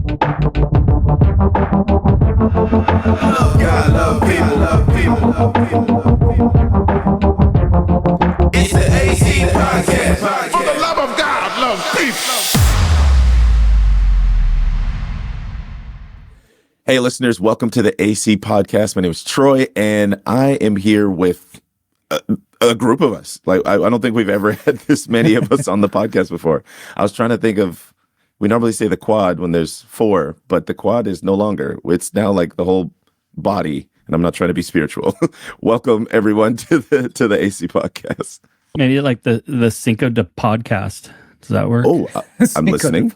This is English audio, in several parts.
God, love people, love people, love people. It's the AC Podcast. For the love of God, love people. Hey, listeners, welcome to the AC Podcast. My name is Troy, and I am here with a group of us. Like, I don't think we've ever had this many of us on the podcast before. I was trying to think of, we normally say the quad when there's four, but the quad is no longer. It's now like the whole body, and I'm not trying to be spiritual. Welcome, everyone, to the AC Podcast. Maybe like the Cinco de Podcast. Does that work? Oh, I'm listening.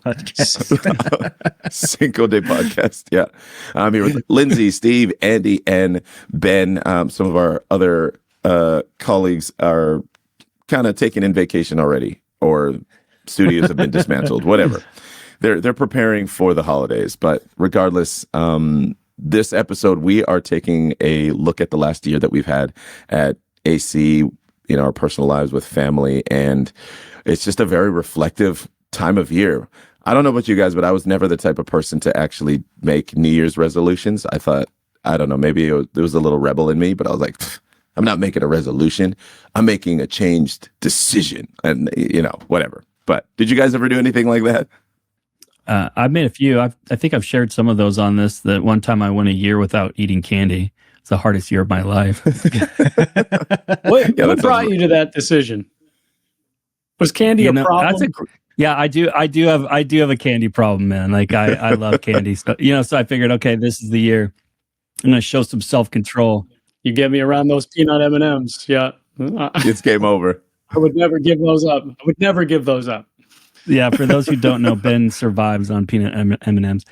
Cinco de Podcast. Yeah. I'm here with Lindsay, Steve, Andy, and Ben. Some of our other colleagues are kind of taken in vacation already, or studios have been dismantled, whatever. They're preparing for the holidays. But regardless, this episode, we are taking a look at the last year that we've had at AC in our personal lives with family, and it's just a very reflective time of year. I don't know about you guys, but I was never the type of person to actually make New Year's resolutions. I thought, I don't know, maybe there was a little rebel in me, but I was like, I'm not making a resolution. I'm making a changed decision, and whatever. But did you guys ever do anything like that? I've made a few. I think I've shared some of those on this. That one time I went a year without eating candy. It's the hardest year of my life. What brought you to that decision? Was candy a problem? I do have a candy problem, man. Like I love candy. So I figured, okay, this is the year. I'm gonna show some self-control. You get me around those peanut M&Ms. Yeah. It's game over. I would never give those up. Yeah, for those who don't know, Ben survives on peanut M&Ms.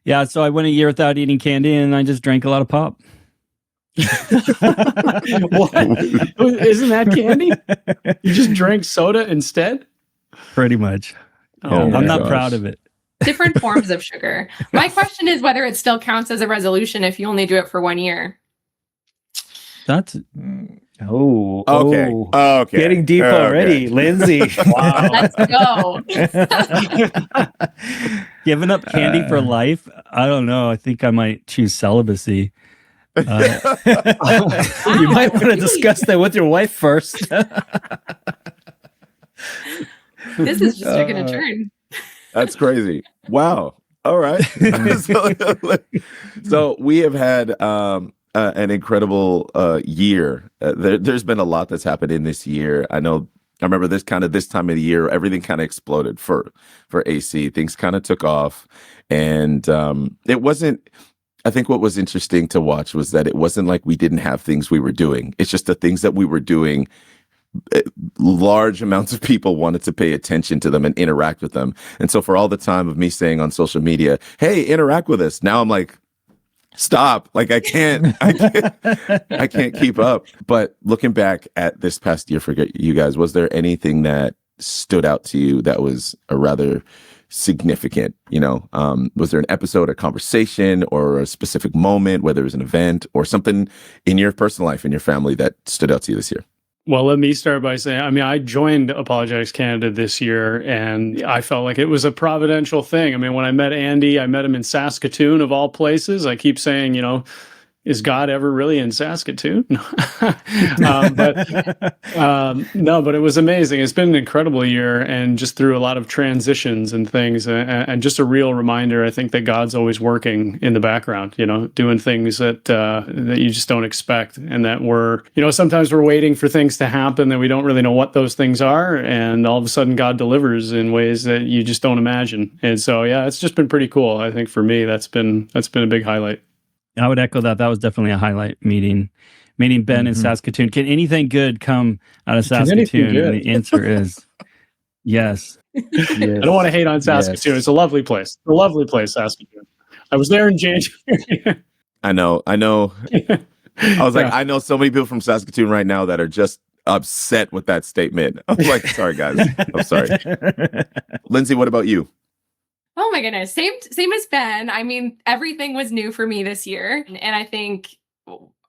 Yeah, so I went a year without eating candy, and I just drank a lot of pop. What? Isn't that candy? You just drank soda instead? Pretty much. I'm not proud of it. Different forms of sugar. My question is whether it still counts as a resolution if you only do it for 1 year. That's okay. Getting deep already, Lindsay. Wow. Let's go. Giving up candy for life? I don't know. I think I might choose celibacy. You might want to discuss that with your wife first. This is just taking a turn. That's crazy. Wow. All right. So we have had an incredible year. There's been a lot that's happened in this year. I remember this time of the year, everything kind of exploded for AC. Things kind of took off, and it wasn't. I think what was interesting to watch was that it wasn't like we didn't have things we were doing. It's just the things that we were doing, large amounts of people wanted to pay attention to them and interact with them. And so for all the time of me saying on social media, hey, interact with us, now I'm like, stop. Like I can't keep up. But looking back at this past year for you guys, was there anything that stood out to you that was a rather significant? Was there an episode, a conversation, or a specific moment, whether it was an event or something in your personal life, in your family, that stood out to you this year? Well, let me start by saying, I joined Apologetics Canada this year, and I felt like it was a providential thing. When I met Andy, I met him in Saskatoon, of all places. I keep saying, is God ever really in Saskatoon? But it was amazing. It's been an incredible year, and just through a lot of transitions and things, and just a real reminder, I think, that God's always working in the background, doing things that you just don't expect, and that sometimes we're waiting for things to happen that we don't really know what those things are, and all of a sudden God delivers in ways that you just don't imagine. And so, yeah, it's just been pretty cool. I think for me, that's been a big highlight. I would echo that. That was definitely a highlight meeting Ben in Saskatoon. Can anything good come out of Saskatoon? And the answer is yes. I don't want to hate on Saskatoon. Yes. It's a lovely place. Saskatoon. I was there in January. I know. I was like, I know so many people from Saskatoon right now that are just upset with that statement. I'm like, sorry, guys. I'm sorry. Lindsay, what about you? Oh my goodness. Same as Ben. Everything was new for me this year. And I think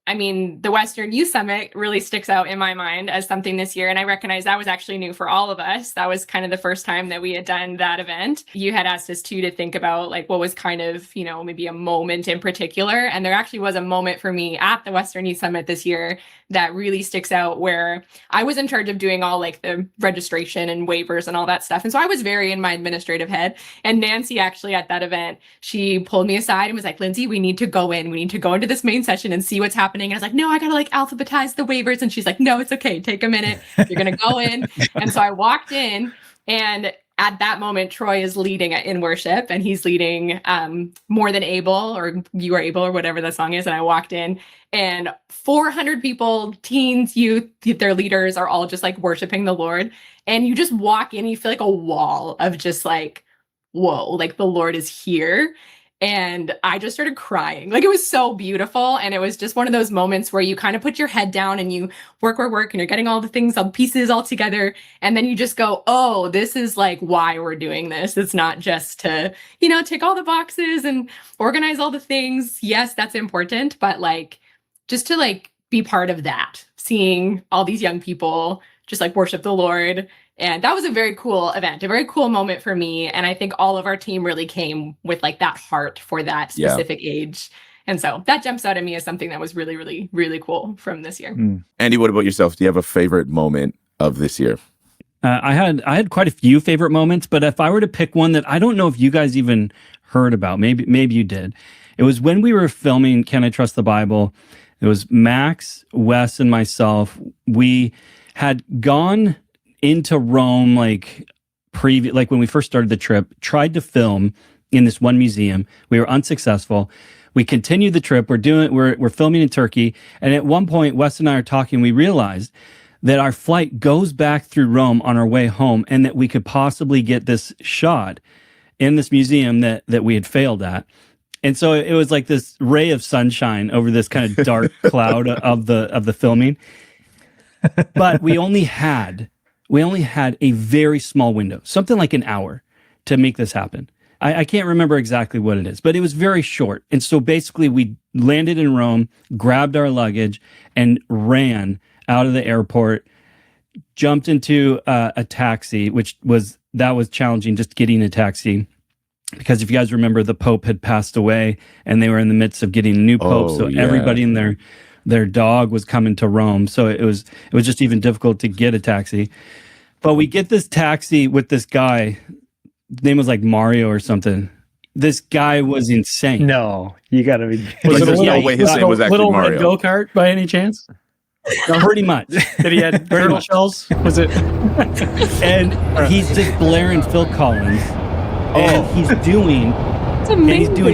I mean, the Western Youth Summit really sticks out in my mind as something this year. And I recognize that was actually new for all of us. That was kind of the first time that we had done that event. You had asked us too to think about like what was kind of, maybe a moment in particular. And there actually was a moment for me at the Western Youth Summit this year that really sticks out, where I was in charge of doing all like the registration and waivers and all that stuff. And so I was very in my administrative head. And Nancy actually at that event, she pulled me aside and was like, Lindsay, we need to go into this main session and see what's happening. And I was like, no, I gotta like alphabetize the waivers. And she's like, no, it's okay. Take a minute. You're gonna go in. And so I walked in, and at that moment, Troy is leading in worship, and he's leading More Than Able, or You Are Able, or whatever that song is. And I walked in, and 400 people, teens, youth, their leaders are all just like worshiping the Lord. And you just walk in, you feel like a wall of just like, whoa, like the Lord is here. And I just started crying. Like, it was so beautiful. And it was just one of those moments where you kind of put your head down and you work, and you're getting all the things, all the pieces all together. And then you just go, oh, this is like why we're doing this. It's not just to, tick all the boxes and organize all the things. Yes, that's important. But like, just to like be part of that, seeing all these young people just like worship the Lord. And that was a very cool event, a very cool moment for me. And I think all of our team really came with like that heart for that specific age. And so that jumps out at me as something that was really, really, really cool from this year. Andy, what about yourself? Do you have a favorite moment of this year? I had quite a few favorite moments, but if I were to pick one that I don't know if you guys even heard about, maybe you did. It was when we were filming Can I Trust the Bible? It was Max, Wes, and myself. We had gone into Rome like when we first started the trip, tried to film in this one museum. We were unsuccessful. We continued the trip. We're filming in Turkey. And at one point, Wes and I are talking, we realized that our flight goes back through Rome on our way home, and that we could possibly get this shot in this museum that we had failed at. And so it was like this ray of sunshine over this kind of dark cloud of the filming. But we only had a very small window, something like an hour, to make this happen. I can't remember exactly what it is, but it was very short. And so basically we landed in Rome, grabbed our luggage, and ran out of the airport, jumped into a taxi, that was challenging, just getting a taxi. Because if you guys remember, the Pope had passed away and they were in the midst of getting a new Pope. Everybody in their dog was coming to Rome. So it was just even difficult to get a taxi. But we get this taxi with this guy. His name was like Mario or something. This guy was insane. No, you got to be. There's no way his name was actually little Mario. Red go-kart by any chance? Pretty much. Did he have turtle shells? Was it? And he's just blaring Phil Collins. And he's doing,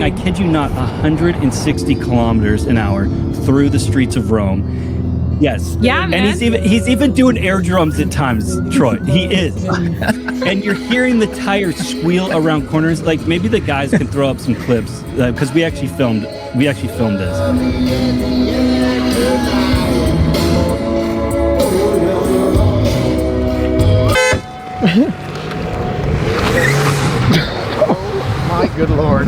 I kid you not, 160 kilometers an hour through the streets of Rome. Yes. Yeah, man. And he's even doing air drums at times, Troy. He is. And you're hearing the tires squeal around corners. Like, maybe the guys can throw up some clips, because we actually filmed this. My good Lord.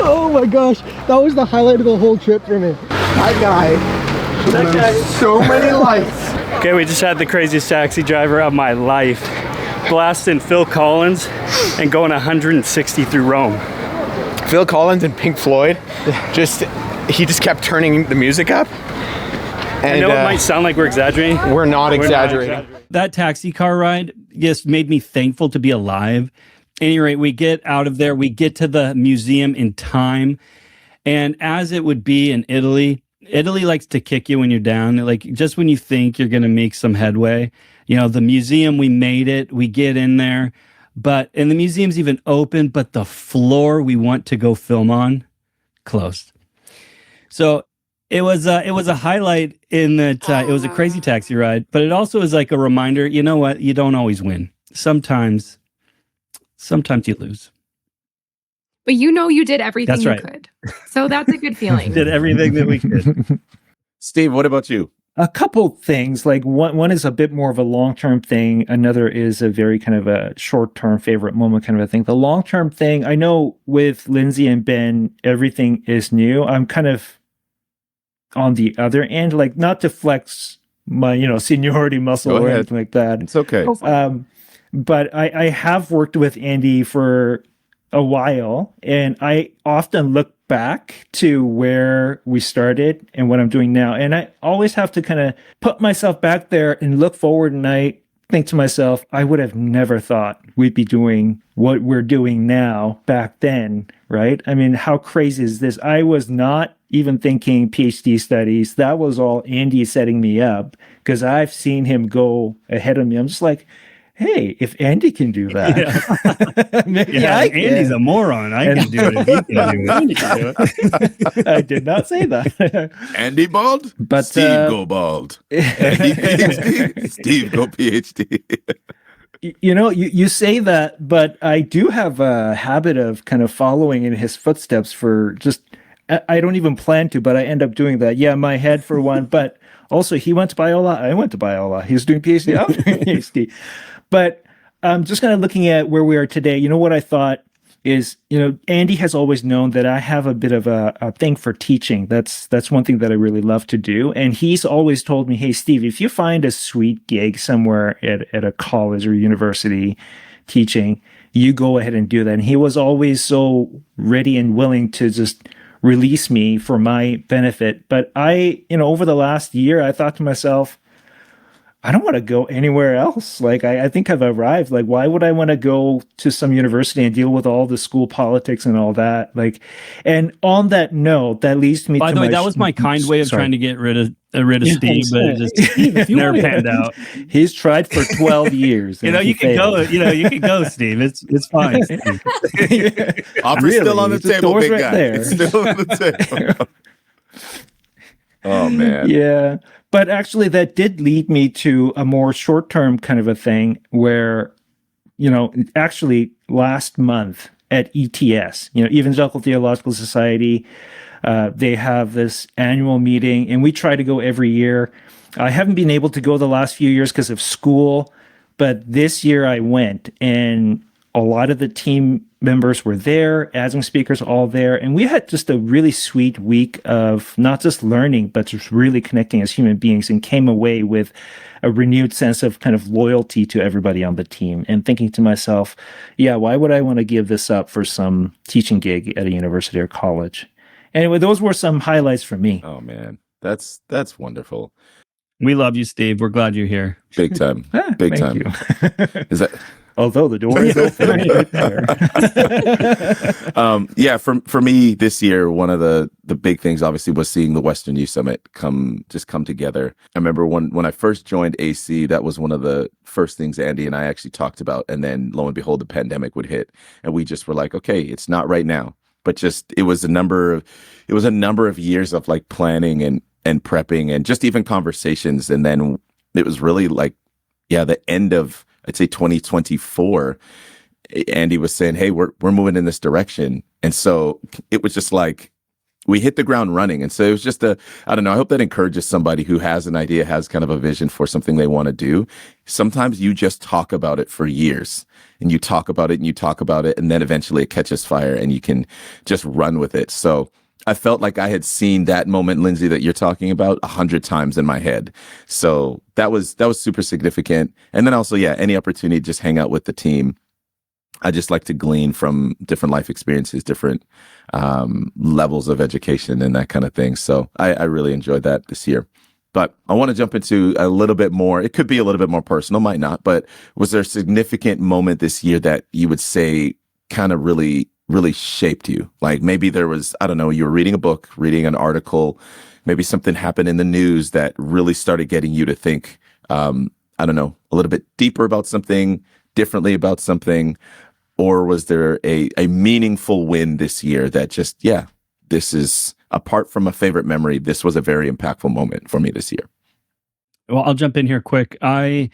Oh my gosh, that was the highlight of the whole trip for me. That guy. So many lights. Okay, we just had the craziest taxi driver of my life blasting Phil Collins and going 160 through Rome. Phil Collins and Pink Floyd, he just kept turning the music up. And, I know it might sound like we're exaggerating. We're not exaggerating. That taxi car ride just made me thankful to be alive. At any rate, we get out of there, we get to the museum in time. And as it would be in Italy likes to kick you when you're down. Like, just when you think you're going to make some headway, the museum, we made it, we get in there, and the museum's even open, but the floor we want to go film on, closed. So it was a highlight in that it was a crazy taxi ride, but it also is like a reminder, you know what? You don't always win. Sometimes you lose. But you did everything That's right. you could. So that's a good feeling. Did everything that we could. Steve, what about you? A couple things. Like one is a bit more of a long-term thing. Another is a very kind of a short-term favorite moment kind of a thing. The long-term thing, I know with Lindsay and Ben, everything is new. I'm kind of on the other end, like not to flex my, seniority muscle Go or ahead. anything like that. It's okay. But I have worked with Andy for a while, and I often look back to where we started and what I'm doing now. And I always have to kind of put myself back there and look forward, and I think to myself, I would have never thought we'd be doing what we're doing now back then, right? I mean, how crazy is this? I was not even thinking PhD studies. That was all Andy setting me up, because I've seen him go ahead of me. I'm just like, hey, if Andy can do that, maybe I can. Andy's a moron. I can do it. If you can do it. Andy can do it. I did not say that. Andy bald, But, Steve go bald. Andy PhD, Steve go PhD. You say that, but I do have a habit of kind of following in his footsteps for just, I don't even plan to, but I end up doing that. Yeah, my head for one, but also he went to Biola. I went to Biola. He was doing PhD. I was doing PhD. But just kind of looking at where we are today, what I thought is, Andy has always known that I have a bit of a thing for teaching. That's one thing that I really love to do. And he's always told me, hey, Steve, if you find a sweet gig somewhere at a college or university teaching, you go ahead and do that. And he was always so ready and willing to just release me for my benefit. But I, over the last year, I thought to myself, I don't want to go anywhere else. Like, I think I've arrived. Like, why would I want to go to some university and deal with all the school politics and all that? Like, and on that note, that leads me By to the way, that was my kind way of trying to get rid of Steve, but it just never panned out. He's tried for 12 years. You can go. You can go, Steve. It's fine. Offer's still on the table, door's big right guy. there. It's still on the table. Oh man. Yeah. But actually, that did lead me to a more short-term kind of a thing where, actually last month at ETS, Evangelical Theological Society, they have this annual meeting, and we try to go every year. I haven't been able to go the last few years because of school, but this year I went, and a lot of the team members were there, adjunct speakers all there, and we had just a really sweet week of not just learning, but just really connecting as human beings, and came away with a renewed sense of kind of loyalty to everybody on the team, and thinking to myself, yeah, why would I want to give this up for some teaching gig at a university or college? Anyway, those were some highlights for me. Oh man, that's wonderful. We love you, Steve. We're glad you're here. Big time. Big Thank time. you. Is that? Although the door is open right there. Yeah, for me this year, one of the big things obviously was seeing the Western Youth Summit come together. I remember when I first joined AC, that was one of the first things Andy and I actually talked about. And then lo and behold, the pandemic would hit, and we just were like, okay, it's not right now. But just it was a number of years of like planning and prepping and just even conversations. And then it was really like, yeah, the end of, I'd say 2024, Andy was saying, hey, we're moving in this direction. And so it was just like, we hit the ground running. And so it was just I don't know, I hope that encourages somebody who has an idea, has kind of a vision for something they want to do. Sometimes you just talk about it for years, and you talk about it and you talk about it, and then eventually it catches fire and you can just run with it. So I felt like I had seen that moment, Lindsay, that you're talking about 100 times in my head. So that was super significant. And then also, yeah, any opportunity to just hang out with the team. I just like to glean from different life experiences, different levels of education and that kind of thing. So I really enjoyed that this year. But I want to jump into a little bit more. It could be a little bit more personal, might not. But was there a significant moment this year that you would say kind of really shaped you? Like maybe there was, I don't know, you were reading a book, reading an article, maybe something happened in the news that really started getting you to think, I don't know, a little bit deeper about something, differently about something. Or was there a meaningful win this year that just, yeah, this is, apart from a favorite memory, this was a very impactful moment for me this year? Well, I'll jump in here quick. I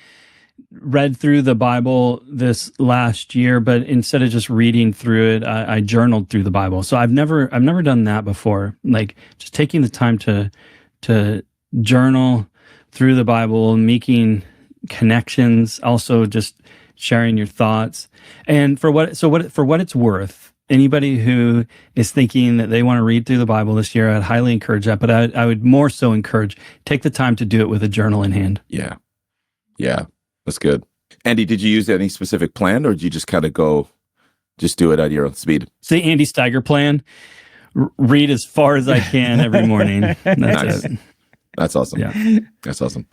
read through the Bible this last year, but instead of just reading through it, I journaled through the Bible. So I've never done that before. Like just taking the time to journal through the Bible, making connections, also just sharing your thoughts. And for what it's worth, anybody who is thinking that they want to read through the Bible this year, I'd highly encourage that. But I would more so encourage, take the time to do it with a journal in hand. Yeah. Yeah. That's good. Andy, did you use any specific plan, or did you just kind of just do it at your own speed? It's the Andy Steiger plan. Read as far as I can every morning. That's Nice. it. That's awesome. Yeah. That's awesome.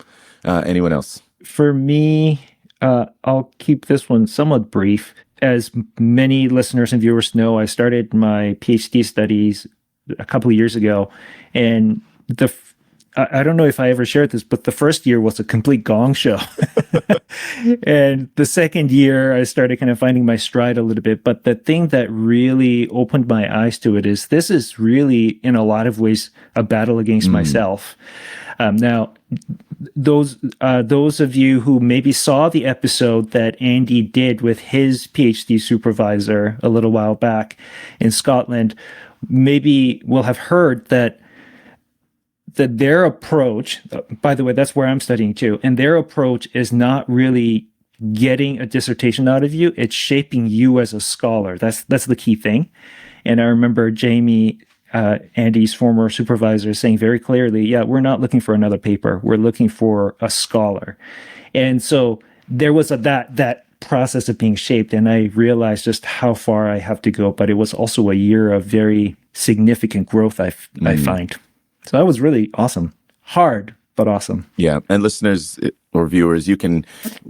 Anyone else? For me, I'll keep this one somewhat brief. As many listeners and viewers know, I started my PhD studies a couple of years ago, and I don't know if I ever shared this, but the first year was a complete gong show. And the second year, I started kind of finding my stride a little bit. But the thing that really opened my eyes to it is this is really, in a lot of ways, a battle against myself. Now, those of you who maybe saw the episode that Andy did with his PhD supervisor a little while back in Scotland, maybe will have heard that their approach, by the way, that's where I'm studying too, and their approach is not really getting a dissertation out of you, it's shaping you as a scholar. That's the key thing. And I remember Jamie, Andy's former supervisor, saying very clearly, yeah, we're not looking for another paper, we're looking for a scholar. And so there was that process of being shaped, and I realized just how far I have to go, but it was also a year of very significant growth, I find. So that was really awesome. Hard, but awesome. Yeah. And listeners or viewers,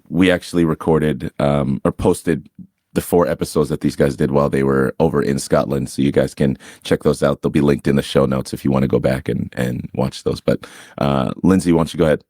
we actually recorded or posted the 4 episodes that these guys did while they were over in Scotland. So you guys can check those out. They'll be linked in the show notes if you want to go back and watch those. But Lindsay, why don't you go ahead?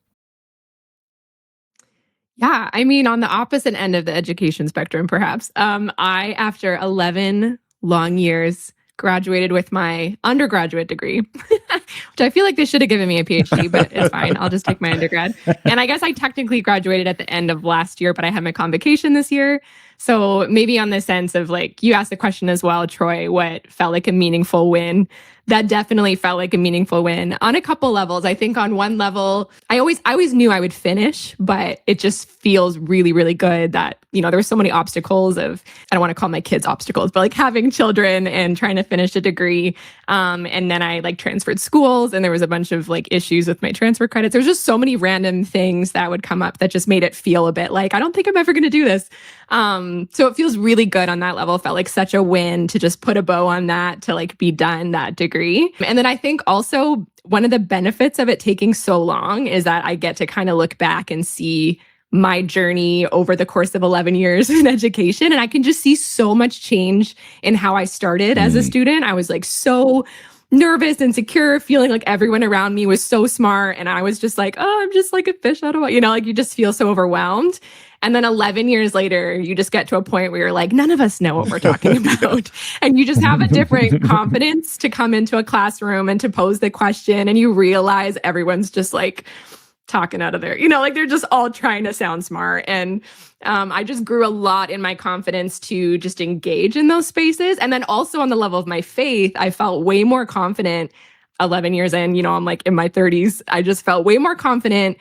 Yeah, I mean, on the opposite end of the education spectrum, perhaps, I, after 11 long years, graduated with my undergraduate degree, which I feel like they should have given me a PhD, but it's fine. I'll just take my undergrad. And I guess I technically graduated at the end of last year, but I had my convocation this year. So maybe on the sense of, like, you asked the question as well, Troy, what felt like a meaningful win? That definitely felt like a meaningful win on a couple levels. I think on one level, I always knew I would finish, but it just feels really, really good that, there were so many obstacles I don't want to call my kids obstacles, but like having children and trying to finish a degree. And then I transferred schools, and there was a bunch of issues with my transfer credits. There's just so many random things that would come up that just made it feel a bit like, I don't think I'm ever going to do this. So it feels really good on that level. It felt like such a win to just put a bow on that, to be done that degree. And then I think also one of the benefits of it taking so long is that I get to kind of look back and see my journey over the course of 11 years in education. And I can just see so much change in how I started as a student. I was so nervous, insecure, feeling like everyone around me was so smart. And I was just like, oh, I'm just like a fish out of water. You just feel so overwhelmed. And then 11 years later, you just get to a point where you're like, none of us know what we're talking about. And you just have a different confidence to come into a classroom and to pose the question. And you realize everyone's just talking out of their, they're just all trying to sound smart. And I just grew a lot in my confidence to just engage in those spaces. And then also on the level of my faith, I felt way more confident 11 years in, I'm in my 30s. I just felt way more confident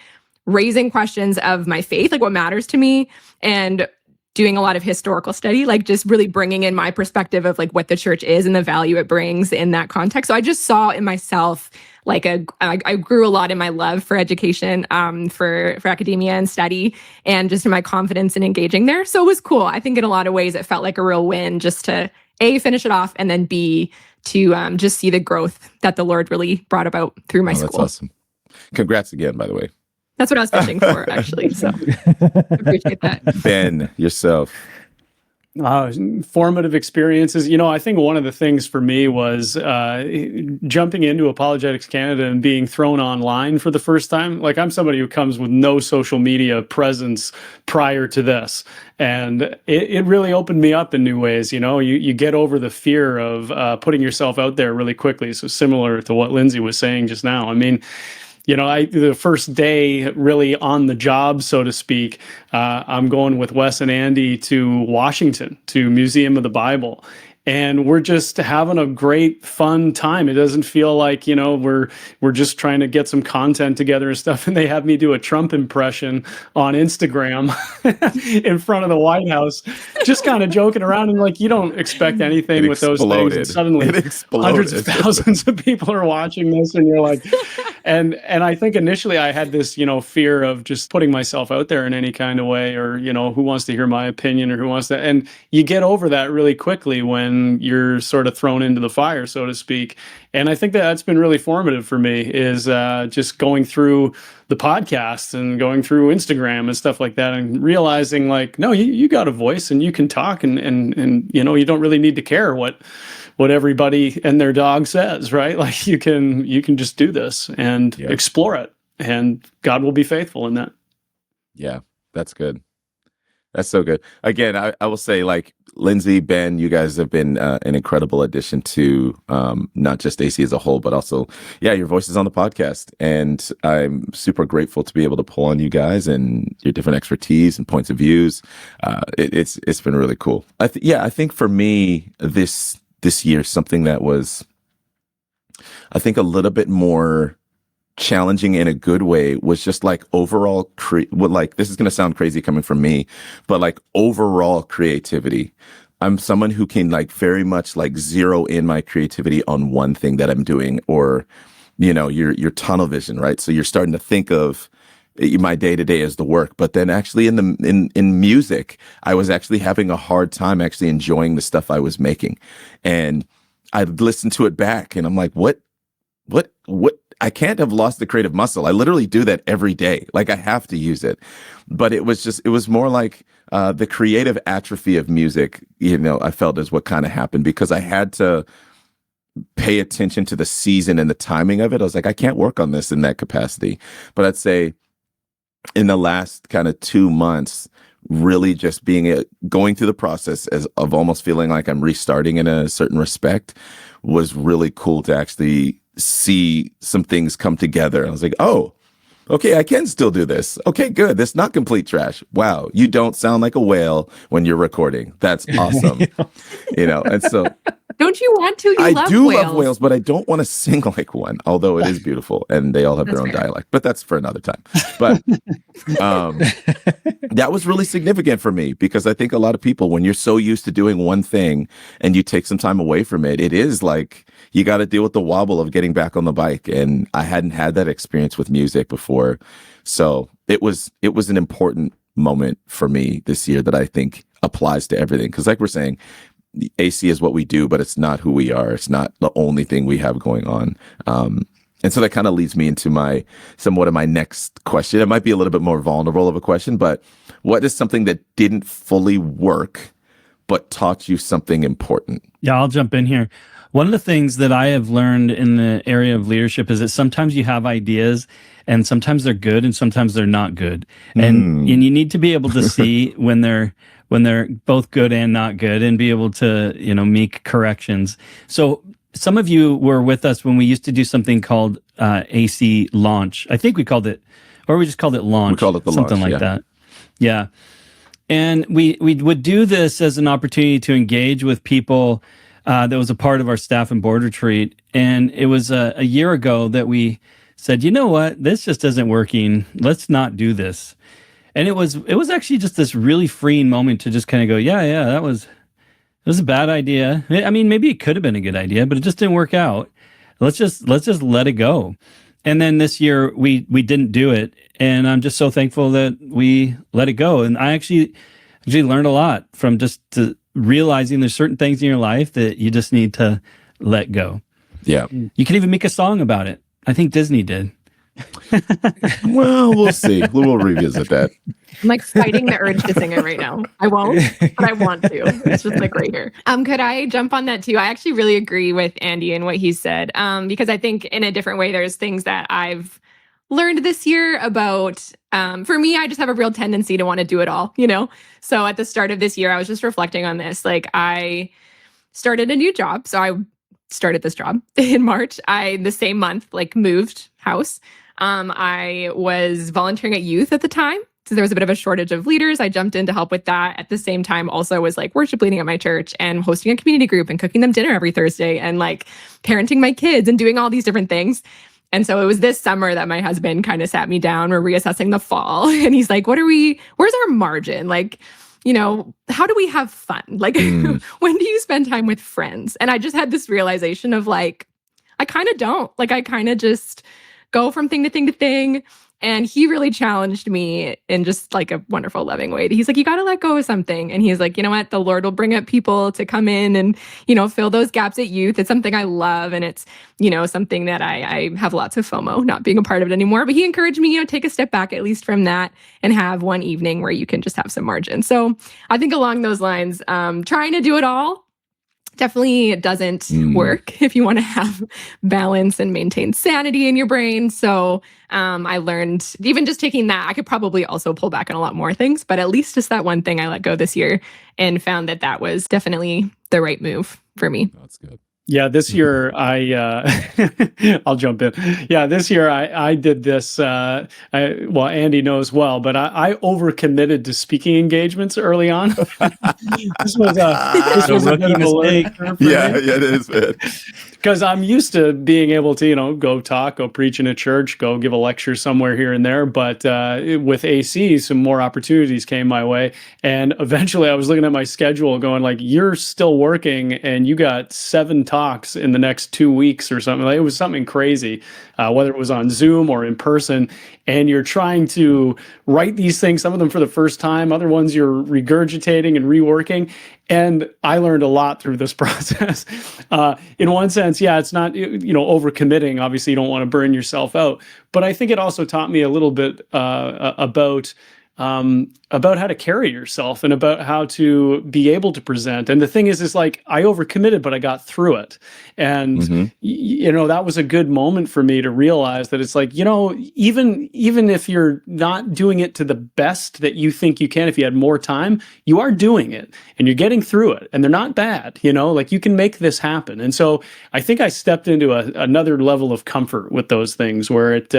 raising questions of my faith, what matters to me, and doing a lot of historical study, just really bringing in my perspective of what the church is and the value it brings in that context. So I just saw in myself I grew a lot in my love for education, for academia and study, and just in my confidence in engaging there. So it was cool. I think in a lot of ways it felt like a real win just to A, finish it off, and then B, to just see the growth that the Lord really brought about through my school. That's awesome. Congrats again, by the way. That's what I was fishing for, actually. So appreciate that. Ben, yourself. Formative experiences. I think one of the things for me was jumping into Apologetics Canada and being thrown online for the first time. I'm somebody who comes with no social media presence prior to this. And it really opened me up in new ways. You get over the fear of putting yourself out there really quickly. So similar to what Lindsay was saying just now. I mean, the first day really on the job, so to speak, I'm going with Wes and Andy to Washington, to Museum of the Bible. and we're just having a great fun time. It doesn't feel like, we're just trying to get some content together and stuff. And they have me do a Trump impression on Instagram in front of the White House, just kind of joking around, and like, you don't expect anything with those things, and suddenly hundreds of thousands of people are watching this, and you're like, and I think initially I had this, fear of just putting myself out there in any kind of way, or, who wants to hear my opinion, or who wants to, and you get over that really quickly when you're sort of thrown into the fire, so to speak. And I think that's been really formative for me, is just going through the podcast and going through Instagram and stuff like that, and realizing like, no, you got a voice and you can talk, and you don't really need to care what everybody and their dog says, right? Like you can just do this and explore it, and God will be faithful in that. Yeah, that's good. That's so good. Again, I will say, like, Lindsay, Ben, you guys have been an incredible addition to not just AC as a whole, but also, your voices on the podcast. And I'm super grateful to be able to pull on you guys and your different expertise and points of views. It's been really cool. I think for me, this year, something that was, I think, a little bit more challenging in a good way was just like overall this is going to sound crazy coming from me, but like overall creativity. I'm someone who can like very much like zero in my creativity on one thing that I'm doing, or your tunnel vision, right? So you're starting to think of my day to day as the work, but then actually in music, I was actually having a hard time actually enjoying the stuff I was making, and I'd listen to it back, and I'm like, what? I can't have lost the creative muscle. I literally do that every day. Like I have to use it. But it was more like the creative atrophy of music, I felt is what kind of happened, because I had to pay attention to the season and the timing of it. I was like, I can't work on this in that capacity. But I'd say in the last kind of 2 months, really just going through the process of almost feeling like I'm restarting in a certain respect was really cool to actually see some things come together. I was like, oh, okay, I can still do this. Okay, good. That's not complete trash. Wow, you don't sound like a whale when you're recording. That's awesome. And so don't you want to? I do love whales, but I don't want to sing like one, although it is beautiful and they all have their own dialect, but that's for another time. But that was really significant for me, because I think a lot of people, when you're so used to doing one thing and you take some time away from it, it is like you got to deal with the wobble of getting back on the bike. And I hadn't had that experience with music before. So it was an important moment for me this year that I think applies to everything. Because like we're saying, the AC is what we do, but it's not who we are. It's not the only thing we have going on. And so that kind of leads me into somewhat of my next question. It might be a little bit more vulnerable of a question, but what is something that didn't fully work, but taught you something important? Yeah, I'll jump in here. One of the things that I have learned in the area of leadership is that sometimes you have ideas, and sometimes they're good and sometimes they're not good. And you need to be able to see when they're both good and not good, and be able to, make corrections. So some of you were with us when we used to do something called AC Launch. I think we called it, or we just called it Launch. We called it the something Launch, like that. Yeah. And we would do this as an opportunity to engage with people that was a part of our staff and board retreat. And it was a year ago that we said, you know what, this just isn't working. Let's not do this. And it was actually just this really freeing moment to just kind of go, it was a bad idea. I mean, maybe it could have been a good idea, but it just didn't work out. Let's just let it go. And then this year we didn't do it. And I'm just so thankful that we let it go. And I actually learned a lot from just realizing there's certain things in your life that you just need to let go. Yeah. You can even make a song about it. I think Disney did. Well, we'll see. We'll revisit that. I'm like fighting the urge to sing it right now. I won't, but I want to. It's just like right here. Could I jump on that too? I actually really agree with Andy and what he said. Because I think in a different way, there's things that I've learned this year about, for me, I just have a real tendency to want to do it all, So at the start of this year, I was just reflecting on this. Like I started a new job. So I started this job in March. The same month, moved house. I was volunteering at youth at the time. So there was a bit of a shortage of leaders. I jumped in to help with that. At the same time, also was like worship leading at my church and hosting a community group and cooking them dinner every Thursday and like parenting my kids and doing all these different things. And so it was this summer that my husband kind of sat me down. We're reassessing the fall. And he's like, where's our margin? Like, how do we have fun? Like, when do you spend time with friends? And I just had this realization of like, I kind of don't. Like, I kind of just go from thing to thing to thing. And he really challenged me in just like a wonderful, loving way. He's like, you got to let go of something. And he's like, you know what? The Lord will bring up people to come in and, fill those gaps at youth. It's something I love. And it's, something that I have lots of FOMO not being a part of it anymore. But he encouraged me, take a step back, at least from that, and have one evening where you can just have some margin. So I think along those lines, trying to do it all definitely doesn't work if you want to have balance and maintain sanity in your brain. So I learned, even just taking that, I could probably also pull back on a lot more things, but at least just that one thing I let go this year and found that was definitely the right move for me. That's good. Yeah, this year I'll jump in. Yeah, this year I did this. Andy knows well, but I overcommitted to speaking engagements early on. This was a bit of a mistake. Yeah, it is. Because I'm used to being able to, go talk, go preach in a church, go give a lecture somewhere here and there. But with AC, some more opportunities came my way. And eventually I was looking at my schedule going like, you're still working and you got 7 talks in the next 2 weeks or something. Like, it was something crazy, whether it was on Zoom or in person. And you're trying to write these things, some of them for the first time, other ones you're regurgitating and reworking. And I learned a lot through this process. In one sense, yeah, it's not, overcommitting. Obviously, you don't want to burn yourself out. But I think it also taught me a little bit about how to carry yourself and about how to be able to present. And the thing is like, I overcommitted, but I got through it. And, that was a good moment for me to realize that it's like, even if you're not doing it to the best that you think you can, if you had more time, you are doing it and you're getting through it and they're not bad, like you can make this happen. And so I think I stepped into another level of comfort with those things where it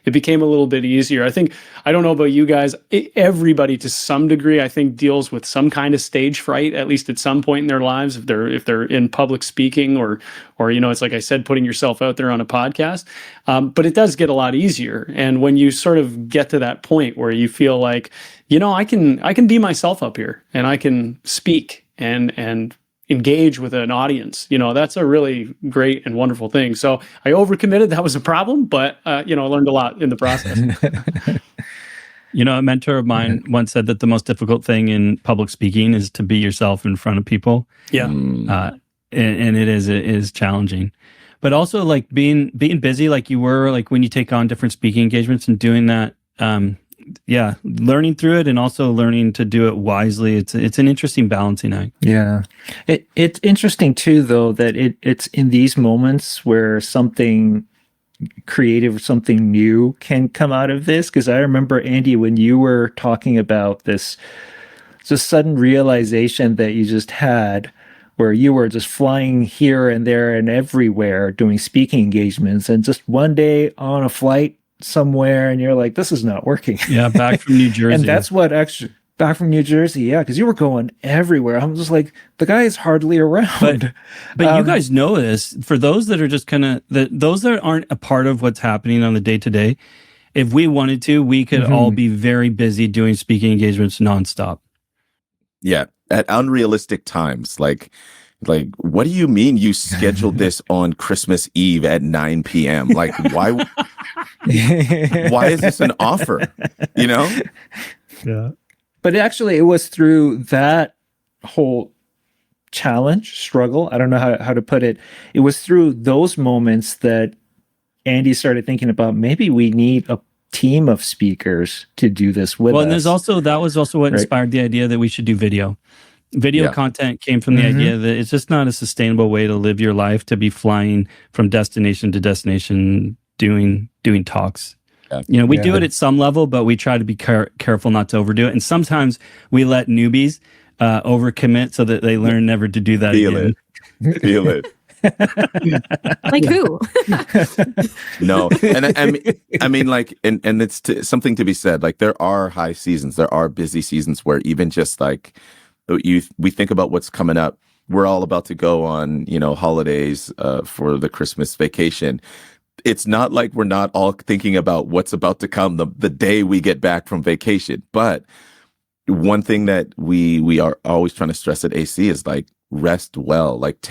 became a little bit easier. I don't know about you guys, everybody to some degree, I think, deals with some kind of stage fright, at least at some point in their lives, if they're in public speaking or it's like I said, putting yourself out there on a podcast. But it does get a lot easier. And when you sort of get to that point where you feel like, I can be myself up here and I can speak and engage with an audience, that's a really great and wonderful thing. So I overcommitted. That was a problem, but I learned a lot in the process. A mentor of mine once said that the most difficult thing in public speaking is to be yourself in front of people. Yeah. And it is challenging. But also like being busy like you were, like when you take on different speaking engagements and doing that, learning through it and also learning to do it wisely. It's an interesting balancing act. Yeah. It's interesting too, though, that it's in these moments where something creative, something new can come out of this. Because I remember, Andy, when you were talking about this just sudden realization that you just had, where you were just flying here and there and everywhere doing speaking engagements, and just one day on a flight somewhere and you're like, this is not working. Yeah, back from New Jersey. And that's what actually, back from New Jersey, yeah, because you were going everywhere. I'm just like, the guy is hardly around. But you guys know this. For those that are just kind of, those that aren't a part of what's happening on the day-to-day, if we wanted to, we could all be very busy doing speaking engagements nonstop. Yeah, at unrealistic times. Like, what do you mean you scheduled this on Christmas Eve at 9 p.m.? Like, why? Why is this an offer? Yeah. But actually, it was through that whole struggle. I don't know how to put it. It was through those moments that Andy started thinking about, maybe we need a team of speakers to do this with us. Well, and that was also what inspired the idea that we should do video. Video content came from the idea that it's just not a sustainable way to live your life, to be flying from destination to destination doing talks. Yeah. We do it at some level, but we try to be careful not to overdo it. And sometimes we let newbies overcommit so that they learn never to do that again. Feel it. Like who? No, and I mean, like, and it's something to be said. Like, there are high seasons, there are busy seasons where even just like we think about what's coming up. We're all about to go on, holidays for the Christmas vacation. It's not like we're not all thinking about what's about to come the day we get back from vacation. But one thing that we are always trying to stress at AC is like rest well. Like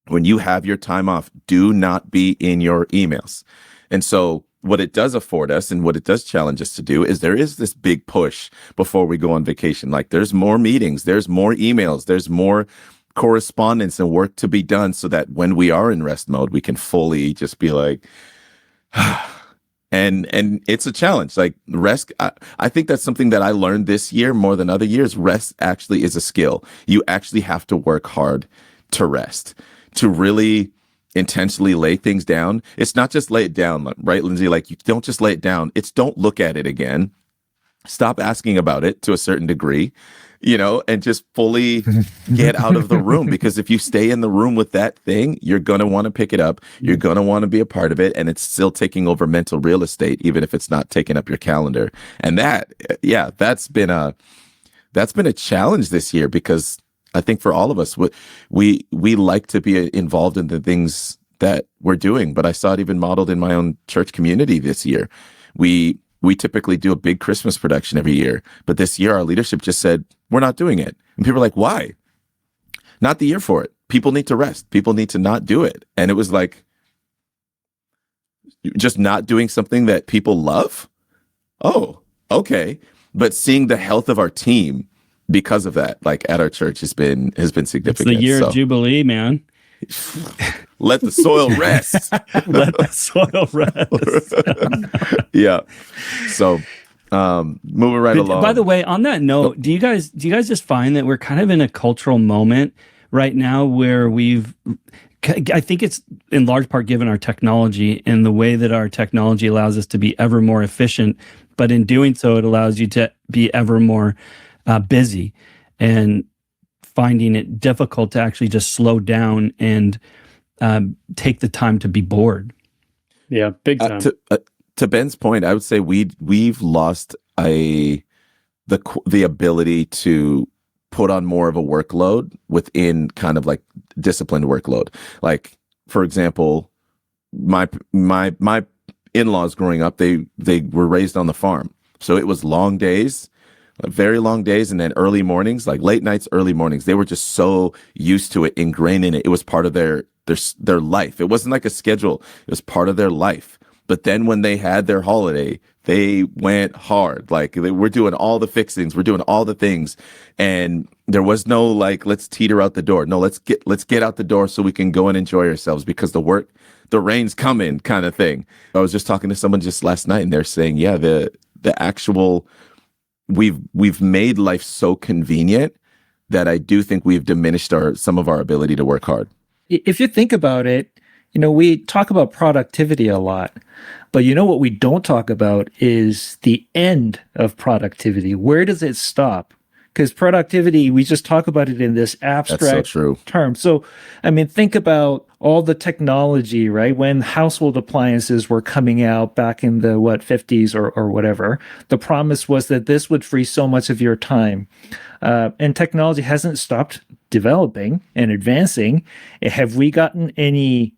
when you have your time off, do not be in your emails. And so what it does afford us and what it does challenge us to do is there is this big push before we go on vacation. Like there's more meetings, there's more emails, there's more correspondence and work to be done so that when we are in rest mode, we can fully just be like, and it's a challenge. Like rest, I think that's something that I learned this year more than other years. Rest actually is a skill. You actually have to work hard to rest, to really intentionally lay things down. It's not just lay it down, right, Lindsay? Like you don't just lay it down. It's don't look at it again. Stop asking about it to a certain degree, and just fully get out of the room. Because if you stay in the room with that thing, you're going to want to pick it up. You're going to want to be a part of it. And it's still taking over mental real estate, even if it's not taking up your calendar. And that's been a challenge this year, because I think for all of us, we like to be involved in the things that we're doing. But I saw it even modeled in my own church community this year. We typically do a big Christmas production every year, but this year our leadership just said, we're not doing it. And people are like, why? Not the year for it. People need to rest. People need to not do it. And it was like, just not doing something that people love? Oh, okay. But seeing the health of our team because of that, like at our church, has been significant. It's the year of Jubilee, man. Let the soil rest. Let the soil rest. Yeah. So moving right along. By the way, on that note, do you guys just find that we're kind of in a cultural moment right now where I think it's in large part given our technology and the way that our technology allows us to be ever more efficient, but in doing so, it allows you to be ever more busy, and finding it difficult to actually just slow down and take the time to be bored. Yeah, big time. To Ben's point, I would say we've lost the ability to put on more of a workload within kind of like disciplined workload. Like, for example, my in-laws growing up, they were raised on the farm, so it was long days. Very long days, and then early mornings, like late nights, early mornings. They were just so used to it, ingrained in it. It was part of their life. It wasn't like a schedule. It was part of their life. But then when they had their holiday, they went hard. Like we're doing all the fixings, we're doing all the things, and there was no like, let's teeter out the door. No, let's get out the door so we can go and enjoy ourselves because the rain's coming, kind of thing. I was just talking to someone just last night, and they're saying, yeah, the actual. We've made life so convenient that I do think we've diminished some of our ability to work hard. If you think about it, we talk about productivity a lot, but what we don't talk about is the end of productivity. Where does it stop? Because productivity, we just talk about it in this abstract term. So, I mean, think about all the technology, right? When household appliances were coming out back in the 50s or whatever, the promise was that this would free so much of your time. And technology hasn't stopped developing and advancing. Have we gotten any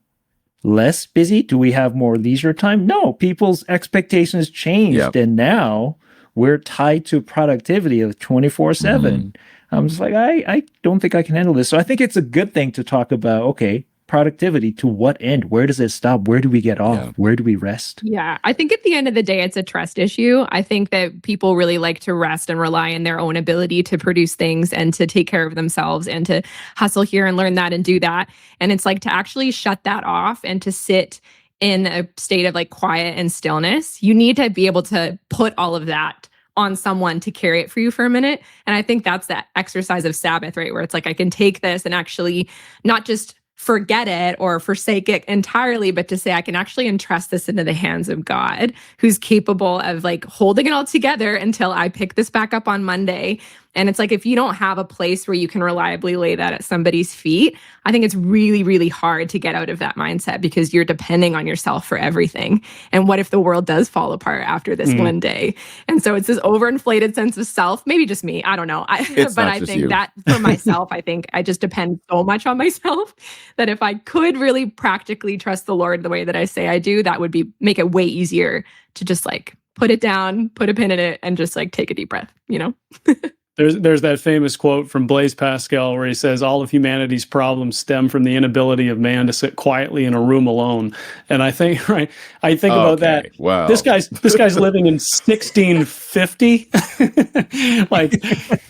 less busy? Do we have more leisure time? No, people's expectations changed. And now we're tied to productivity of 24/7. I'm just like, I don't think I can handle this. So I think it's a good thing to talk about, okay, productivity, to what end? Where does it stop? Where do we get off? Yeah. Where do we rest? Yeah, I think at the end of the day, it's a trust issue. I think that people really like to rest and rely on their own ability to produce things and to take care of themselves and to hustle here and learn that and do that. And it's like to actually shut that off and to sit in a state of like quiet and stillness. You need to be able to put all of that on someone to carry it for you for a minute. And I think that's that exercise of Sabbath, right? Where it's like, I can take this and actually not just forget it or forsake it entirely, but to say I can actually entrust this into the hands of God, who's capable of like holding it all together until I pick this back up on Monday And it's like, if you don't have a place where you can reliably lay that at somebody's feet, I think it's really, really hard to get out of that mindset because you're depending on yourself for everything. And what if the world does fall apart after this one day? And so it's this overinflated sense of self, maybe just me, I don't know. But I think you. That for myself, I think I just depend so much on myself that if I could really practically trust the Lord the way that I say I do, that would make it way easier to just like put it down, put a pin in it, and just like take a deep breath, you know? There's that famous quote from Blaise Pascal where he says, all of humanity's problems stem from the inability of man to sit quietly in a room alone. And I think, about that. Wow. This guy's living in 1650. Like,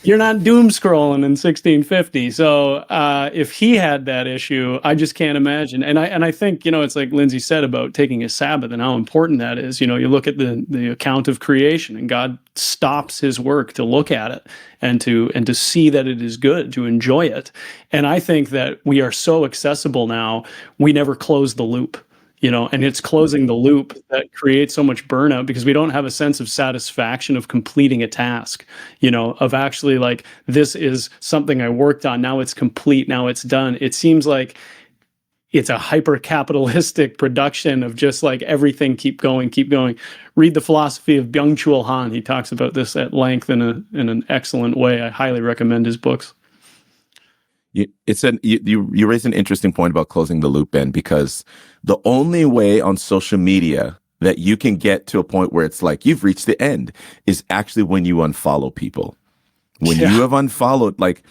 you're not doom scrolling in 1650. So if he had that issue, I just can't imagine. And I think, it's like Lindsay said about taking a Sabbath and how important that is. You look at the account of creation, and God stops his work to look at it and to see that it is good, to enjoy it. And I think that we are so accessible now, we never close the loop, and it's closing the loop that creates so much burnout because we don't have a sense of satisfaction of completing a task, of actually like, this is something I worked on, now it's complete, now it's done. It seems like it's a hyper-capitalistic production of just like everything, keep going. Read The Philosophy of Byung-Chul Han. He talks about this at length in an excellent way. I highly recommend his books. You raised an interesting point about closing the loop, Ben, because the only way on social media that you can get to a point where it's like you've reached the end is actually when you unfollow people. When you have unfollowed, like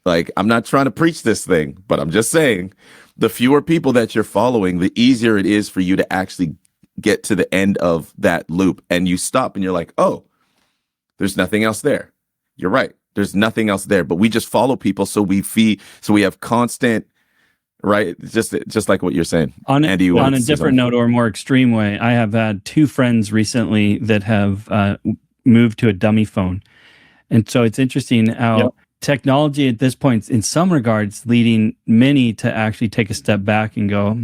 I'm not trying to preach this thing, but I'm just saying, the fewer people that you're following, the easier it is for you to actually get to the end of that loop. And you stop and you're like, oh, there's nothing else there. You're right. There's nothing else there. But we just follow people. So we have constant, right? Just like what you're saying. On a different note or more extreme way, I have had 2 friends recently that have moved to a dummy phone. And so it's interesting how technology at this point, in some regards, leading many to actually take a step back and go,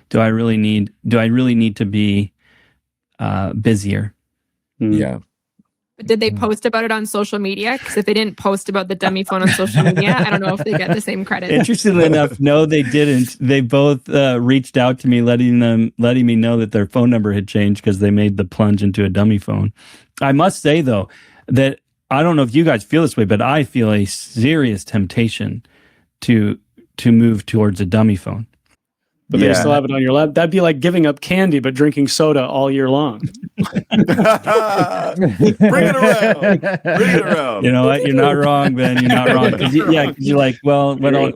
do I really need to be busier? Yeah. But did they post about it on social media? Because if they didn't post about the dummy phone on social media, I don't know if they get the same credit. Interestingly enough, no, they didn't. They both reached out to me, letting me know that their phone number had changed because they made the plunge into a dummy phone. I must say, though, that I don't know if you guys feel this way, but I feel a serious temptation to move towards a dummy phone. But they still have it on your lap. That'd be like giving up candy, but drinking soda all year long. Bring it around. You know what? You're not wrong, Ben. You're not wrong. Cause you're like, well, because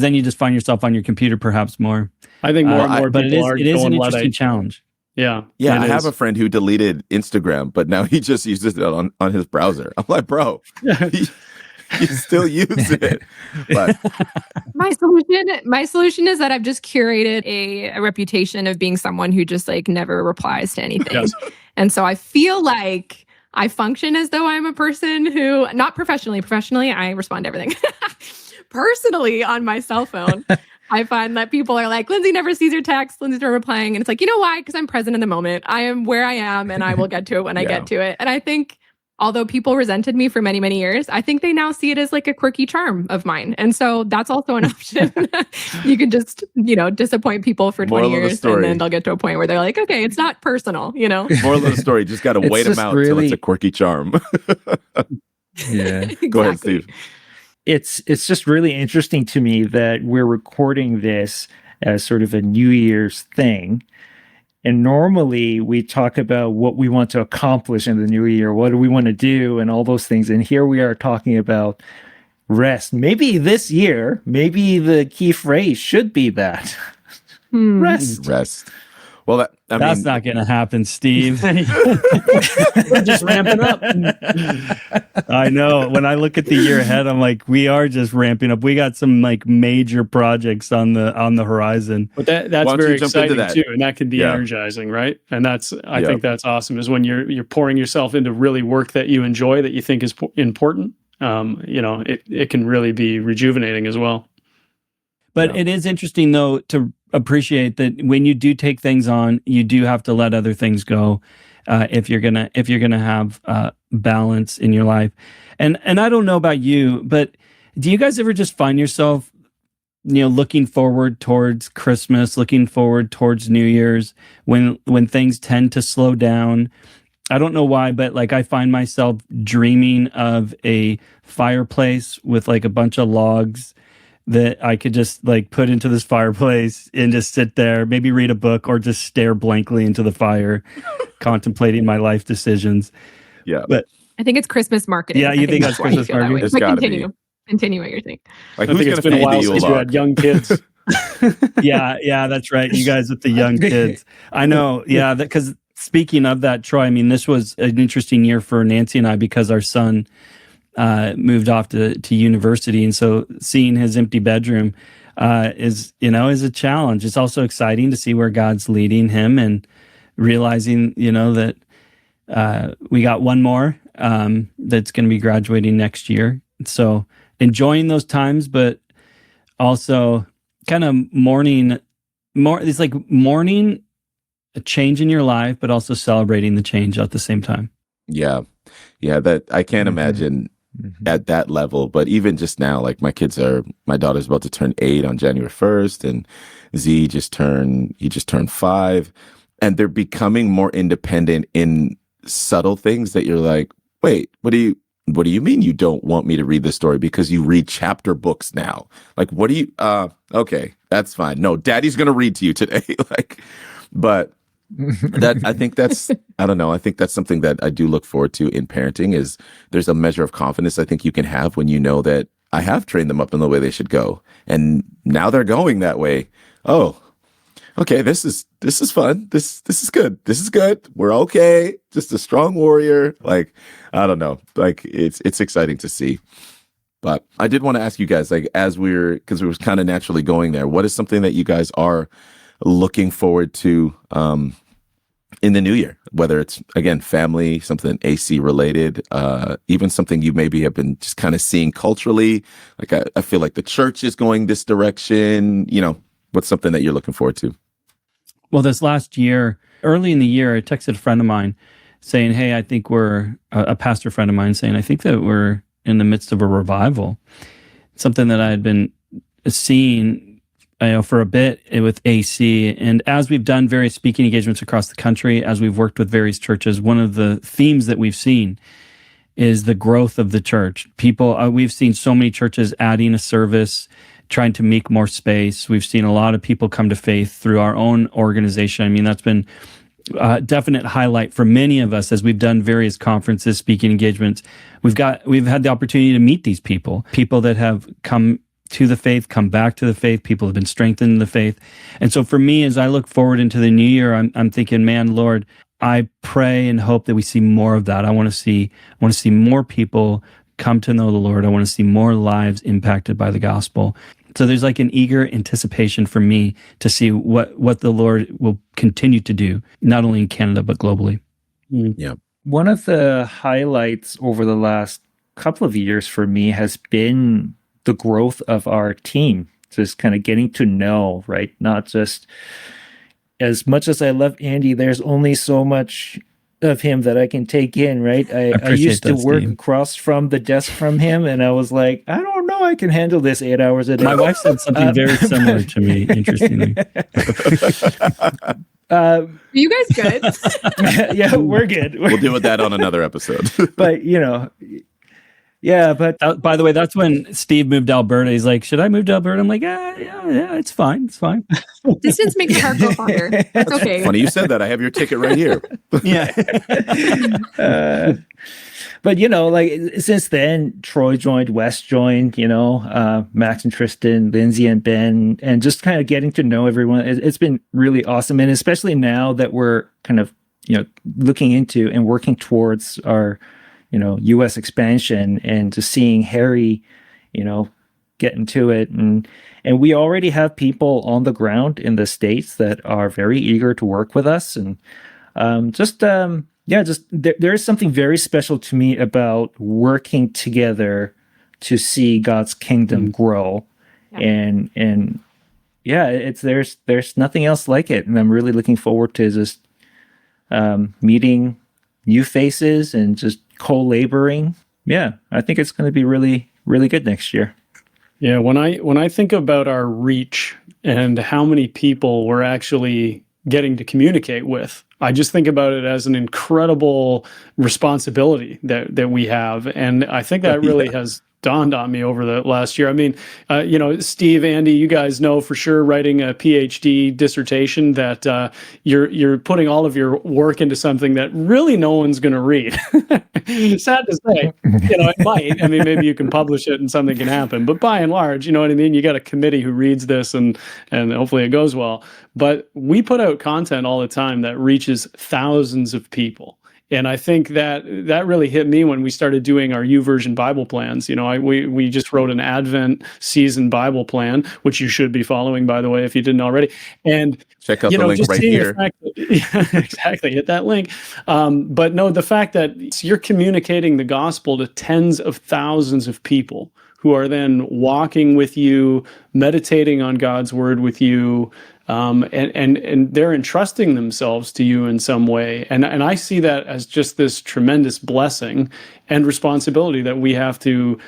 then you just find yourself on your computer perhaps more. I think more and more people it is an interesting challenge. Yeah. I have a friend who deleted Instagram, but now he just uses it on his browser. I'm like, bro, you still use it. But my solution is that I've just curated a reputation of being someone who just like never replies to anything. Yes. And so I feel like I function as though I'm a person who, not professionally, I respond to everything. Personally, on my cell phone, I find that people are like, Lindsay never sees your text, Lindsay's never replying. And it's like, you know why? Because I'm present in the moment. I am where I am and I will get to it when I get to it. And I think, although people resented me for many, many years, I think they now see it as like a quirky charm of mine. And so that's also an option. You can just, disappoint people for 20 years and then they'll get to a point where they're like, okay, it's not personal, Moral of the story, just got to wait them out till it's a quirky charm. Yeah. Exactly. Go ahead, Steve. It's just really interesting to me that we're recording this as sort of a New Year's thing. And normally we talk about what we want to accomplish in the new year. What do we want to do and all those things. And here we are talking about rest. Maybe this year, maybe the key phrase should be that. Rest. Well, that's not going to happen, Steve. We're just ramping up. I know. When I look at the year ahead, I'm like, we are just ramping up. We got some like major projects on the horizon. But that's very exciting too, and that can be energizing, right? And that's I think that's awesome. Is when you're pouring yourself into really work that you enjoy, that you think is important. It can really be rejuvenating as well. But it is interesting though to appreciate that when you do take things on, you do have to let other things go if you're gonna have balance in your life. And I don't know about you, but do you guys ever just find yourself, looking forward towards Christmas, looking forward towards New Year's when things tend to slow down? I don't know why, but like I find myself dreaming of a fireplace with like a bunch of logs that I could just like put into this fireplace and just sit there, maybe read a book or just stare blankly into the fire, contemplating my life decisions. Yeah. But I think it's Christmas marketing. Yeah, you think that's that's why you Christmas feel that marketing? way. It's But gotta continue. Continue what you're saying. Like, I who's think gonna it's been a pay the while since you Yule had log? young kids. yeah, that's right. You guys with the young kids. I know. Yeah, because speaking of that, Troy, I mean, this was an interesting year for Nancy and I because our son moved off to university, and so seeing his empty bedroom is a challenge. It's also exciting to see where God's leading him and realizing that we got one more that's going to be graduating next year. So enjoying those times, but also kind of mourning a change in your life, but also celebrating the change at the same time. Yeah. That I can't imagine at that level, but even just now, like my daughter's about to turn 8 on January 1st, and Z just turned 5, and they're becoming more independent in subtle things that you're like, wait, what do you mean you don't want me to read this story because you read chapter books now? Like, what do you, okay, that's fine. No, daddy's going to read to you today. But I think that's something that I do look forward to in parenting is there's a measure of confidence I think you can have when you know that I have trained them up in the way they should go. And now they're going that way. Oh, okay, this is fun. This is good. This is good. We're okay. Just a strong warrior. Like, I don't know. Like it's exciting to see. But I did want to ask you guys, like, because we were kind of naturally going there, what is something that you guys are looking forward to in the new year? Whether it's, again, family, something AC related, even something you maybe have been just kind of seeing culturally. Like I feel like the church is going this direction. What's something that you're looking forward to? Well, this last year, early in the year, I texted a friend of mine saying, hey, I think we're a pastor friend of mine saying, I think that we're in the midst of a revival. Something that I had been seeing for a bit with AC. And as we've done various speaking engagements across the country, as we've worked with various churches, one of the themes that we've seen is the growth of the church. We've seen so many churches adding a service, trying to make more space. We've seen a lot of people come to faith through our own organization. I mean, that's been a definite highlight for many of us as we've done various conferences, speaking engagements. We've had the opportunity to meet these people that have come to the faith, come back to the faith. People have been strengthened in the faith. And so for me, as I look forward into the new year, I'm thinking, man, Lord, I pray and hope that we see more of that. I want to see more people come to know the Lord. I want to see more lives impacted by the gospel. So there's like an eager anticipation for me to see what the Lord will continue to do, not only in Canada, but globally. Yeah. One of the highlights over the last couple of years for me has been the growth of our team, just kind of getting to know, right? Not just, as much as I love Andy, there's only so much of him that I can take in, right? I used to work across from the desk from him, and I was like, I don't know, I can handle this 8 hours a day. My wife said something very similar to me, interestingly. Are you guys good? Yeah, we're good. We'll deal with that on another episode. But, yeah, but by the way, that's when Steve moved to Alberta. He's like, should I move to Alberta? I'm like, yeah, it's fine. Distance makes the heart go fonder. That's okay. Funny you said that. I have your ticket right here. Yeah. But, like, since then, Troy joined, Wes joined, Max and Tristan, Lindsay and Ben, and just kind of getting to know everyone. It's been really awesome. And especially now that we're kind of, looking into and working towards our, U.S. expansion, and just seeing Harry, get into it. And we already have people on the ground in the States that are very eager to work with us. And there is something very special to me about working together to see God's kingdom grow. Yeah. And there's nothing else like it. And I'm really looking forward to just meeting new faces and just co-laboring. Yeah, I think it's going to be really, really good next year. Yeah, when I think about our reach and how many people we're actually getting to communicate with, I just think about it as an incredible responsibility that we have, and I think that really has dawned on me over the last year. I mean, Steve, Andy, you guys know for sure, writing a PhD dissertation, that you're putting all of your work into something that really no one's going to read. Sad to say, it might. I mean, maybe you can publish it and something can happen, but by and large, you know what I mean? You got a committee who reads this, and hopefully it goes well. But we put out content all the time that reaches thousands of people. And I think that really hit me when we started doing our YouVersion Bible plans. We just wrote an Advent season Bible plan, which you should be following, by the way, if you didn't already. And check out the link right here. Exactly, hit that link. But no, the fact that you're communicating the gospel to tens of thousands of people who are then walking with you, meditating on God's word with you, and they're entrusting themselves to you in some way. And I see that as just this tremendous blessing and responsibility that we have to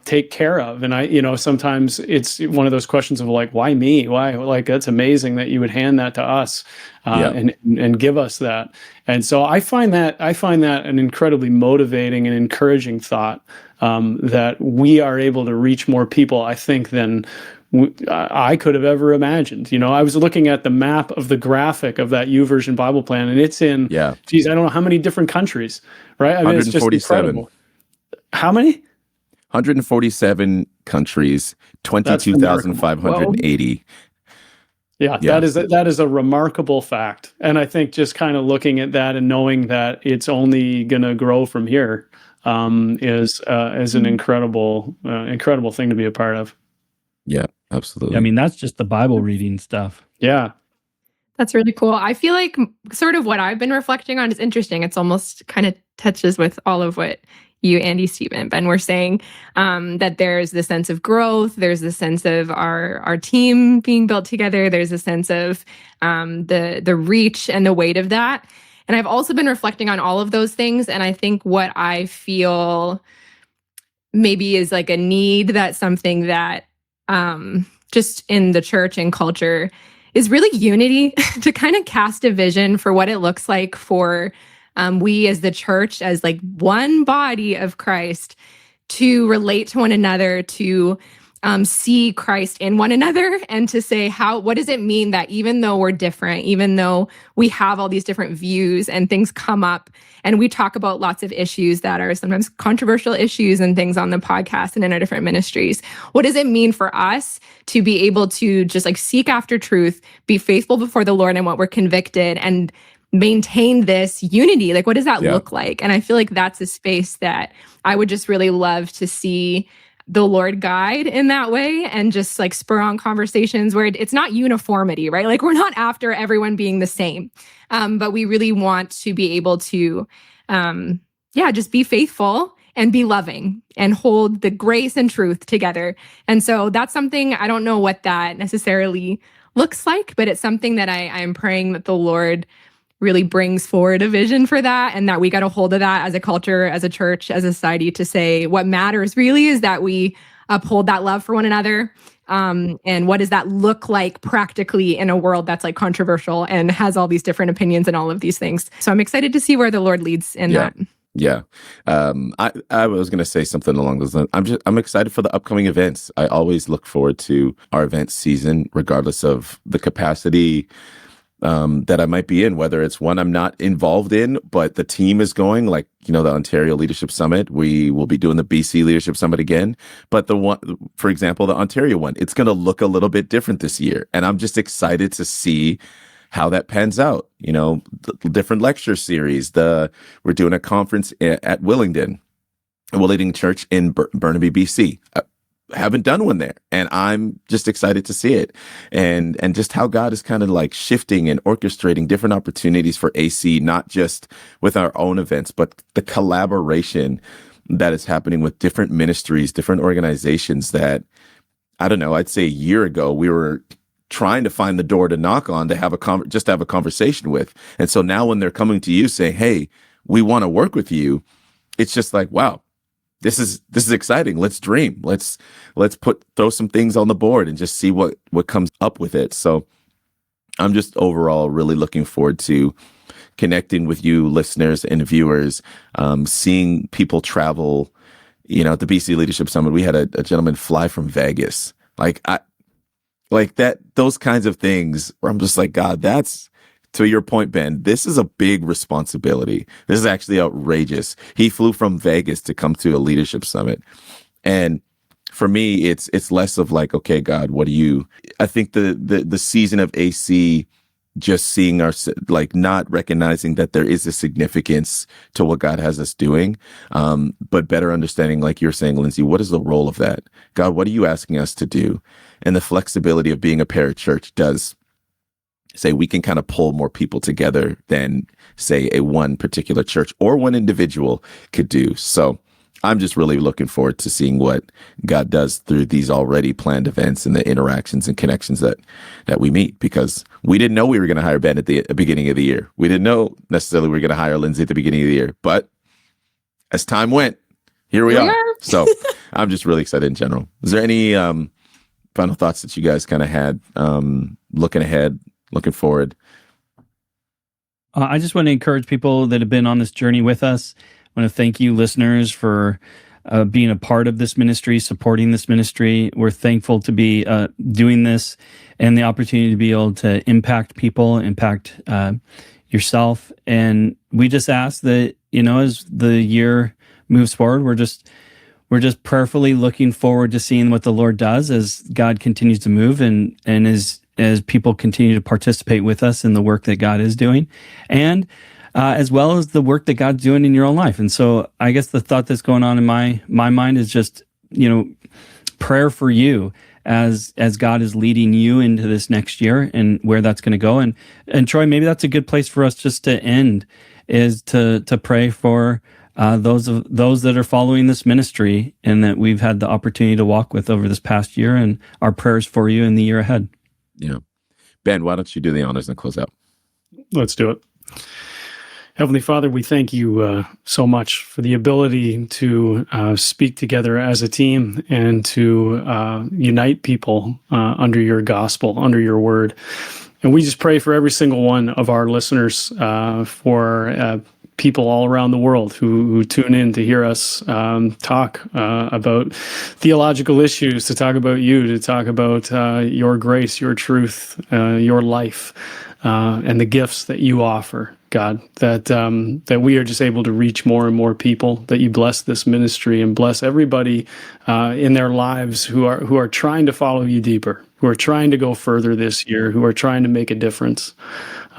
take care of. And sometimes it's one of those questions of like, why me? Why? Like, that's amazing that you would hand that to us and give us that. And so I find that an incredibly motivating and encouraging thought, that we are able to reach more people, I think, than I could have ever imagined. I was looking at the map of the graphic of that YouVersion Bible plan, and it's in, I don't know how many different countries, right? I mean, it's just incredible. How many? 147 countries, 22,580. Yeah, that is a remarkable fact. And I think just kind of looking at that and knowing that it's only going to grow from here is an incredible thing to be a part of. Yeah, absolutely. I mean, that's just the Bible reading stuff. Yeah. That's really cool. I feel like sort of what I've been reflecting on is interesting. It's almost kind of touches with all of what you, Andy, Steve, and Ben were saying, that there's the sense of growth. There's the sense of our team being built together. There's a sense of the reach and the weight of that. And I've also been reflecting on all of those things. And I think what I feel maybe is like a need, that's something that just in the church and culture is really unity, to kind of cast a vision for what it looks like for we as the church, as like one body of Christ, to relate to one another, to see Christ in one another, and to say, what does it mean that even though we're different, even though we have all these different views and things come up, and we talk about lots of issues that are sometimes controversial issues and things on the podcast and in our different ministries, what does it mean for us to be able to just like seek after truth, be faithful before the Lord in what we're convicted, and maintain this unity? Like, what does that look like? And I feel like that's a space that I would just really love to see the Lord guide in that way, and just like spur on conversations where it's not uniformity, right? Like, we're not after everyone being the same, but we really want to be able to, just be faithful and be loving and hold the grace and truth together. And so that's something, I don't know what that necessarily looks like, but it's something that I am praying that the Lord really brings forward a vision for that, and that we got a hold of that as a culture, as a church, as a society, to say what matters really is that we uphold that love for one another. And what does that look like practically in a world that's like controversial and has all these different opinions and all of these things? So I'm excited to see where the Lord leads in that. Yeah. I was going to say something along those lines. I'm excited for the upcoming events. I always look forward to our event season, regardless of the capacity that I might be in, whether it's one I'm not involved in, but the team is going, like, the Ontario Leadership Summit. We will be doing the BC Leadership Summit again. But the one, for example, the Ontario one, it's going to look a little bit different this year. And I'm just excited to see how that pans out. The different lecture series. We're doing a conference at Willingdon Church in Burnaby, BC. Haven't done one there, and I'm just excited to see it, and just how God is kind of like shifting and orchestrating different opportunities for AC, not just with our own events, but the collaboration that is happening with different ministries, different organizations that, I don't know, I'd say a year ago we were trying to find the door to knock on, to have just have a conversation with. And so now when they're coming to you saying, hey, we want to work with you, it's just like, wow, this is exciting. Let's dream. Let's throw some things on the board and just see what comes up with it. So I'm just overall really looking forward to connecting with you listeners and viewers, seeing people travel. At the BC Leadership Summit, we had a gentleman fly from Vegas. Like that, those kinds of things where I'm just like, God, that's, to your point, Ben, this is a big responsibility. This is actually outrageous. He flew from Vegas to come to a leadership summit. And for me, it's less of like, okay, God, what do you, I think the season of AC, just seeing our, like, not recognizing that there is a significance to what God has us doing, but better understanding, like you're saying, Lindsay, what is the role of that? God, what are you asking us to do? And the flexibility of being a parachurch does say we can kind of pull more people together than, say, a one particular church or one individual could do. So I'm just really looking forward to seeing what God does through these already planned events and the interactions and connections that we meet, because we didn't know we were going to hire Ben at the beginning of the year. We didn't know necessarily we were going to hire Lindsay at the beginning of the year, but as time went, here we are. So I'm just really excited in general. Is there any final thoughts that you guys kind of had looking ahead, looking forward? I just want to encourage people that have been on this journey with us. I want to thank you, listeners, for being a part of this ministry, supporting this ministry. We're thankful to be doing this and the opportunity to be able to impact people, impact yourself. And we just ask that, as the year moves forward, we're just prayerfully looking forward to seeing what the Lord does as God continues to move and as people continue to participate with us in the work that God is doing. And as well as the work that God's doing in your own life. And so I guess the thought that's going on in my mind is just, prayer for you as God is leading you into this next year and where that's going to go. And Troy, maybe that's a good place for us just to end, is to pray for those that are following this ministry and that we've had the opportunity to walk with over this past year, and our prayers for you in the year ahead. Yeah. Ben, why don't you do the honors and close out? Let's do it. Heavenly Father, we thank you so much for the ability to speak together as a team and to unite people under your gospel, under your word. And we just pray for every single one of our listeners, for people all around the world who tune in to hear us talk about theological issues, to talk about you, to talk about your grace, your truth, your life, and the gifts that you offer. God, that we are just able to reach more and more people, that you bless this ministry and bless everybody in their lives who are trying to follow you deeper, who are trying to go further this year, who are trying to make a difference.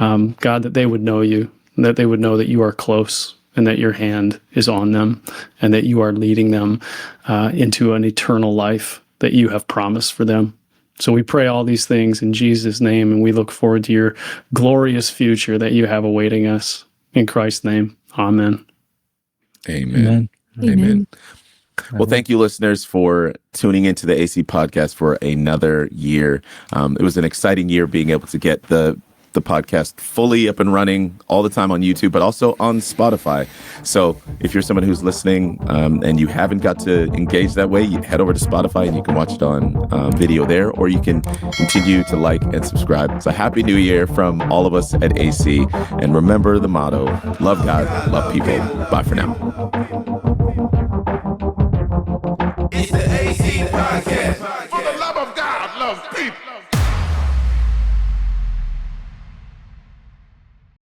God, that they would know you, and that they would know that you are close and that your hand is on them and that you are leading them into an eternal life that you have promised for them. So we pray all these things in Jesus' name, and we look forward to your glorious future that you have awaiting us. In Christ's name, amen. Amen. Amen. Well, thank you, listeners, for tuning into the AC podcast for another year. It was an exciting year being able to get the podcast fully up and running all the time on YouTube, but also on Spotify. So if you're someone who's listening and you haven't got to engage that way, you head over to Spotify and you can watch it on video there, or you can continue to like and subscribe. So happy New Year from all of us at AC. And remember the motto, love God, love people. Bye for now. It's the AC podcast. For the love of God, love people.